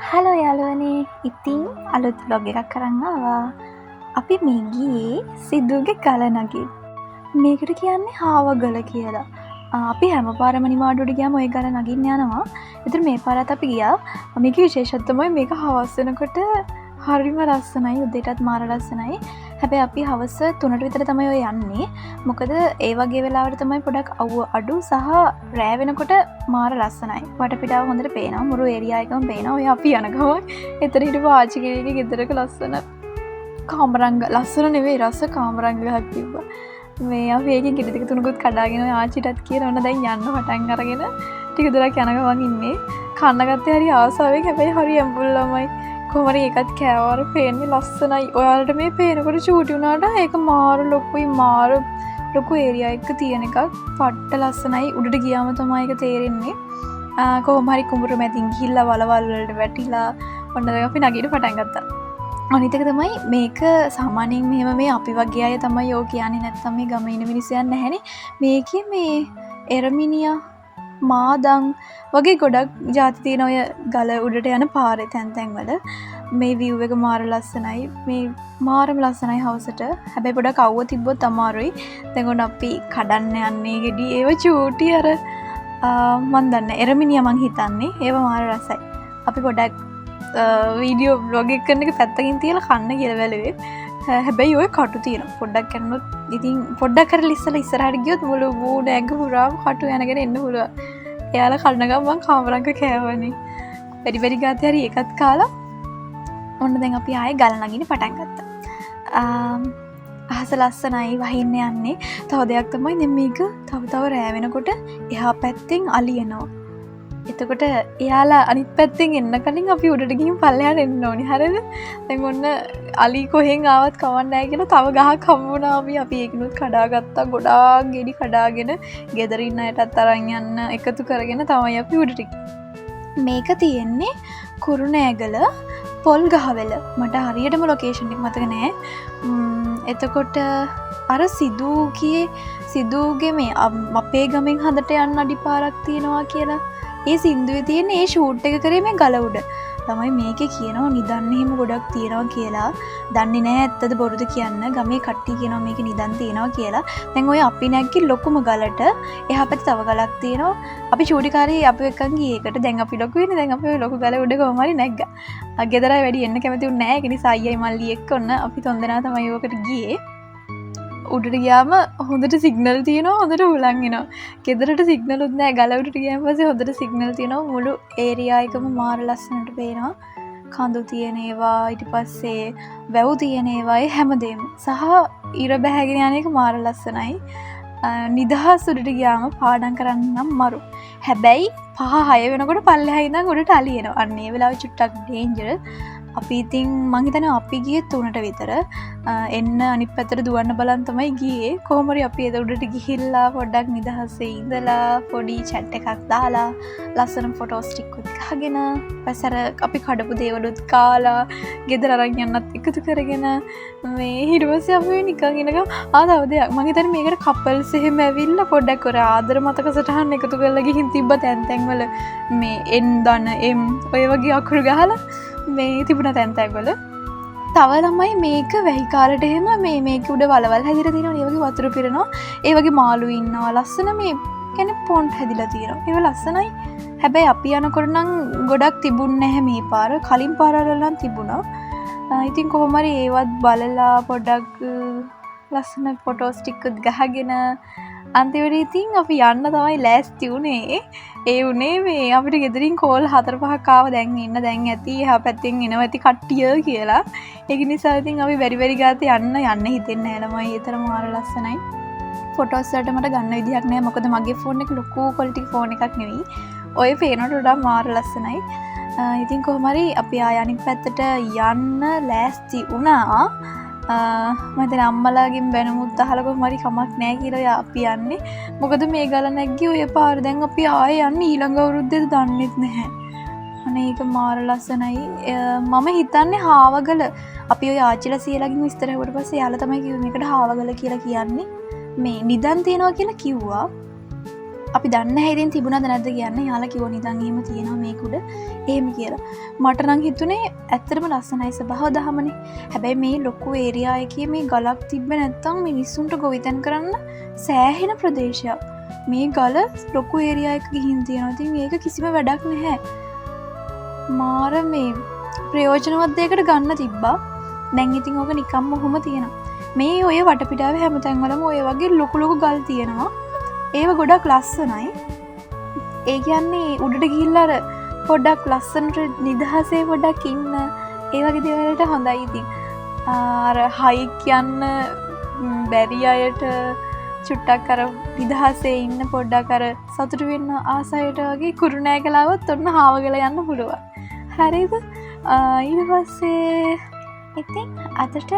Hello යාළුවනේ, ඉතින් අලුත් vlog එකක් අරන් ආවා. අපි මේ ගියේ සිදුගේ ගල නගින්න. මේකට කියන්නේ හාවගල කියලා. අපි හැම පාරම නිවාඩුවට ගියාම ওই ගල නගින්න යනවා. ඒතර මේ පාරත් අපි ගියා. මේකේ විශේෂත්වය තමයි මේක හවස් වෙනකොට හරිම ලස්සනයි. උදේටත් මාර ලස්සනයි. හැබැයි අපි හවස 3ට විතර තමයි ඔය යන්නේ. මොකද ඒ වගේ වෙලාවට තමයි පොඩක් අවුව අඩු සහ රෑ වෙනකොට මාර ලස්සනයි. වටපිටාව හොඳට පේනවා. මුළු ඒරියා එකම පේනවා. ඔය අපි යන ගමන් එතන හිටපු ආච්චි කෙනෙක්ගේ ගෙදරක ලස්සන කාමරංග ලස්සන නෙවෙයි රස කාමරංග ගහක් තිබ්බා. මේ අපි ඒකෙන් කිරි දෙක තුනකුත් කඩාගෙන ඔය ආච්චිටත් කියලා ඔන්න දැන් යන්න පටන් අරගෙන ටික දුරක් යන ගමන් ඉන්නේ. කන්න ගත්තේ හරි ආසාවෙන් හැබැයි හරි ඇඹුල් ළමයි. කොහමරි එකත් කෑවර පේන්නේ ලස්සනයි. ඔයාලට මේ පේනකොට චූටි වුණාට ඒක මාර ලොකුයි මාර ලොකු ඒරියා එක තියෙන එකක්. පට්ට ලස්සනයි. උඩට ගියාම තමයි ඒක තේරෙන්නේ. කොහොම හරි කුඹුර මැදින් ගිහිල්ලා වලවල් වලට වැටිලා ඔන්න අපි නගින්න පටන් ගත්තා. අනිත් එක තමයි මේක සාමාන්‍යයෙන් මෙහෙම මේ අපි වගේ අය තමයි යෝ කියන්නේ නැත්නම් මේ ගමේ ඉන්න මිනිස්සු යන්නේ නැහැනේ. මේකේ මේ එරමිනියා මාදන් වගේ ගොඩක් ජාති තියෙන ඔය ගල උඩට යන පාරේ තැන් තැන් වල මේ view එක මාර ලස්සනයි. මේ මාරම ලස්සනයි හවසට. හැබැයි පොඩක් අවුව තිබ්බොත් අමාරුයි. දැන් ඔන්න අපි කඩන්න යන්නේ ගෙඩි ඒව චූටි අර මන් දන්නේ එරමිනියා මං හිතන්නේ. ඒව මාර රසයි. අපි පොඩක් වීඩියෝ බ්ලොග් එක කරන එක පැත්තකින් තියලා කන්න කියලා බැලුවේ. හැබැයි ඔය කටු තියෙනවා. පොඩ්ඩක් කන්නොත් ඉතින් පොඩ්ඩක් කරලා ඉස්සරහට ගියොත් මුළු මූණ ඇඟ පුරාම කටු යනගෙන එන්න පුළුවන්. එයාලා කන්න ගමන් මං කාමරංග කෑවනේ. පෙරි පෙරි ගාතේ හරි එකත් කාලා ඔන්න දැන් අපි ආයේ ගල නගින්න පටන් ගත්තා. අහස ලස්සනයි වහින්න යන්නේ. තව දෙයක් තමයි දැන් මේක තව රෑ වෙනකොට එහා පැත්තෙන් අලි එනවා. එතකොට එයාලා අනිත් පැත්තෙන් එන්න කලින් අපි උඩට ගිහින් පල්ලෙහාට එන්න ඕනේ. හරිද? දැන් ඔන්න අලි කොහෙන් ආවත් කවන්න නැහැ කියලා තව ගහක් හම්බුණා. අපි ඒකිනුත් කඩාගත්තා. ගොඩාක් ගෙඩි කඩාගෙන ගෙදර ඉන්න අයටත් අරන් යන්න එකතු කරගෙන තමයි අපි උඩට මේක තියෙන්නේ කුරුණෑගල පොල් ගහවෙල. මට හරියටම ලොකේෂන් එක මතක නෑ. එතකොට අර සිදුගේ මේ අපේ ගමෙන් හදට යන්න අඩිපාරක් තියෙනවා කියලා ඒ සින්දුවේ තියෙන ඒ ෂූට් එක කරේ මේ ගල උඩ. ළමයි මේකේ කියනවා නිදන් එහෙම ගොඩක් තියෙනවා කියලා. දන්නේ නැහැ ඇත්තද බොරුද කියන්න. ගමේ කට්ටිය කියනවා මේකේ නිදන් තියෙනවා කියලා. දැන් ඔය අපි නැග්ගි ලොකුම ගලට එහා පැත්තේ තව ගලක් තියෙනවා. අපි චූටි කාරේ අපි එක්කන් ගියේ ඒකට. දැන් අපි ලොකු වෙන්නේ. දැන් අපි ඔය ලොකු ගල උඩ කොහොම හරි නැග්ගා. ගෙදර අය වැඩි එන්න කැමති උන්නේ නැහැ. ඒ නිසා අයියයි මල්ලි එක්ක ඔන්න අපි තුන්දෙනා තමයි ඔකට ගියේ. උඩට ගියාම හොඳට සිග්නල් තියෙනවා. හොඳට හුලං එනවා. ගෙදරට සිග්නල් උත් නැහැ. ගල උඩට ගියාම පස්සේ හොඳට සිග්නල් තියෙනවා. මුළු ඒරියා එකම මාර ලස්සනට පේනවා. කඳු තියෙන ඒවා ඊට පස්සේ වැව් තියෙන ඒවා හැමදේම සහ ඉර බැහැගෙන යන එක මාර ලස්සනයි. නිදහස් උඩට ගියාම පාඩම් කරන්න නම් මරු. හැබැයි 5-6 වෙනකොට පල්ලෙහා ඉඳන් උඩට අලි එනවා. අන්න ඒ වෙලාවේ චුට්ටක් ඩේන්ජර්. අපි ඉතින් මං හිතන්නේ අපි ගියේ 3ට විතර. එන්න අනිත් පැත්තට දුවන්න බලන් තමයි ගියේ. කොහොම හරි අපි ඒ උඩට ගිහිල්ලා පොඩ්ඩක් නිදහසේ ඉඳලා පොඩි chat එකක් දාලා ලස්සන ෆොටෝස් ටිකකුත් ගහගෙන පස්සර අපි කඩපු දේවලුත් කාලා ගෙදර අරන් යන්නත් එකතු කරගෙන මේ ඊට පස්සේ අපි නිකන් ඉනගම තව දෙයක් මං හිතන්නේ මේකට කපල්ස් එහෙම ඇවිල්ලා පොඩ්ඩක් ඔර ආදර මතක සටහන් එකතු කරලා ගිහින් තිබ්බ තැන් තැන් වල මේ එන් දන එම් ඔය වගේ අකුරු ගහලා මේ තිබුණ තැන් තැන් වල තව ළමයි මේක වැහි කාලට එහෙම මේක උඩ වලවල් හැදිලා තියෙනවා. ඒ වගේ වතුර පිරෙනවා. ඒ වගේ මාළු ඉන්නවා. ලස්සන මේ කියන්නේ පොන්ඩ් හැදිලා තියෙනවා. ඒව ලස්සනයි. හැබැයි අපි යනකොට නම් ගොඩක් තිබුණ නැහැ මේ පාර. කලින් පාරවල නම් තිබුණා. ඉතින් කොහොම හරි ඒවත් බලලා පොඩ්ඩක් ලස්සන ෆොටෝස් ටිකත් ගහගෙන අන්තිමට ඉතින් අපි යන්න තමයි ලෑස්ති උනේ. ඒ උනේ මේ අපිට ගෙදරින් කෝල් 4-5ක් ආව දැන් දැන් ඇති එහා පැත්තෙන් එනවා ඇති කට්ටිය කියලා. ඒක නිසා ඉතින් අපි බැරි ගාතේ යන්න හිතෙන්නේ නැහැ ළමයි. ඒතරම් මාර ලස්සනයි. ෆොටෝස් වලට මට ගන්න විදිහක් නැහැ. මොකද මගේ ෆෝන් එක ලොකු ක්වොලිටි ෆෝන් එකක් නෙවෙයි. ඔය පේනට වඩා මාර ලස්සනයි. ඉතින් කොහොම හරි අපි අනිත් පැත්තට යන්න ලෑස්ති වුණා. මම දැන් අම්මලාගෙන් බැනුමුත් අහලා කොහොම හරි කමක් නැහැ කියලා අපි යන්නේ. මොකද මේ ගල නැග්ගි ඔය පාර දැන් අපි ආයේ යන්නේ ඊළඟ අවුරුද්දේද දන්නෙත් නැහැ. අනේ ඒක මාර ලස්සනයි. මම හිතන්නේ හාවගල. අපි ඔය ආච්චිලා සීලාගෙන් විස්තර හුවට පස්සේ යාළුවා තමයි කිව්වේ මේකට හාවගල කියලා කියන්නේ. මේ නිදන් තියනවා කියලා කිව්වා. අපි දන්න හැදින් තිබුණද නැද්ද කියන්න යාලා කිව්ව නිදන් එහෙම තියෙනවා මේකුඩ එහෙම කියලා. මට නම් හිතුනේ ඇත්තටම ලස්සනයි සබහව දහමනේ. හැබැයි මේ ලොකු ඒරියා එකේ මේ ගලක් තිබ්බ නැත්තම් මිනිස්සුන්ට ගොවිතැන් කරන්න සෑහෙන ප්‍රදේශයක්. මේ ගල ලොකු ඒරියා එක ගිහින් තියෙනවා. ඉතින් මේක කිසිම වැඩක් නැහැ. මාර මේ ප්‍රයෝජනවත් දෙයකට ගන්න තිබ්බා. දැන් ඉතින් ඕක නිකම්ම ඔහොම තියෙනවා. මේ ඔය වටපිටාවේ හැමතැන් වලම ඔය වගේ ලොකු ලොකු ගල් තියෙනවා. ඒව ගොඩක් ලස්සනයි. ඒ කියන්නේ උඩට ගිහිල්ලා අර පොඩ්ඩක් ලස්සනට නිදහසේ පොඩ්ඩක් ඉන්න ඒ වගේ දේවල් වලට හොඳයි ඉතින්. අර හයික් යන්න බැරි අයට චුට්ටක් අර නිදහසේ ඉන්න පොඩ්ඩක් අර සතුටු වෙන්න ආසයට වගේ කුරුණෑගලාවත් ඔන්න හාවගල යන්න පුළුවන්. හරිද? ඊට පස්සේ ඉතින් අදට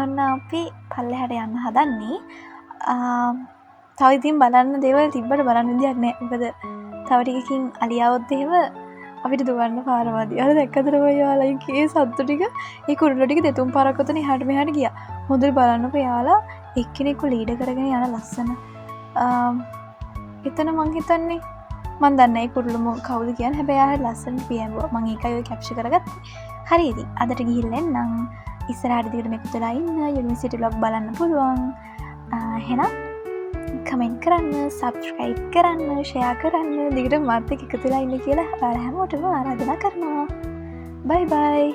ඔන්න අපි පල්ලෙහාට යන්න හදන්නේ. තව ඉතින් බලන්න දේවල් තිබ්බට බලන්න විදියක් නෑ. මොකද තව ටිකකින් අලියාවොත් එහෙම අපිට දුවන්න පාර මදි. අර දැක්කද ඔයාලා කේ සත්තු ටික ඒ කුරුල්ලෝ ටික දෙතුන් පාරක් ඔතන එහාට මෙහාට ගියා. හොඳට බලන්නකෝ යාලා එක්කෙනෙක්ව ලීඩ් කරගෙන යන ලස්සන. එතන මං හිතන්නේ මන් දන්නේ කුරුල්ලෝ කවුද කියන්නේ. හැබැයි ආයෙත් ලස්සන පියඹුවා. මං ඒකයි ඔය කැප්චර් කරගත්තේ. හරි ඉතින් අදට ගිහිල්ලා එන්නම්. ඉස්සරහට දිගට මේක තුලා ඉන්න යුනිවර්සිටි vlog බලන්න පුළුවන්. එහෙනම් කමෙන්ට් කරන්න, සබ්ස්ක්‍රයිබ් කරන්න, ෂෙයා කරන්න, දිගට මාත් එක්ක එකතු වෙලා ඉන්න කියලා ඔයාලා හැමෝටම ආරාධනා කරනවා. බයි බයි.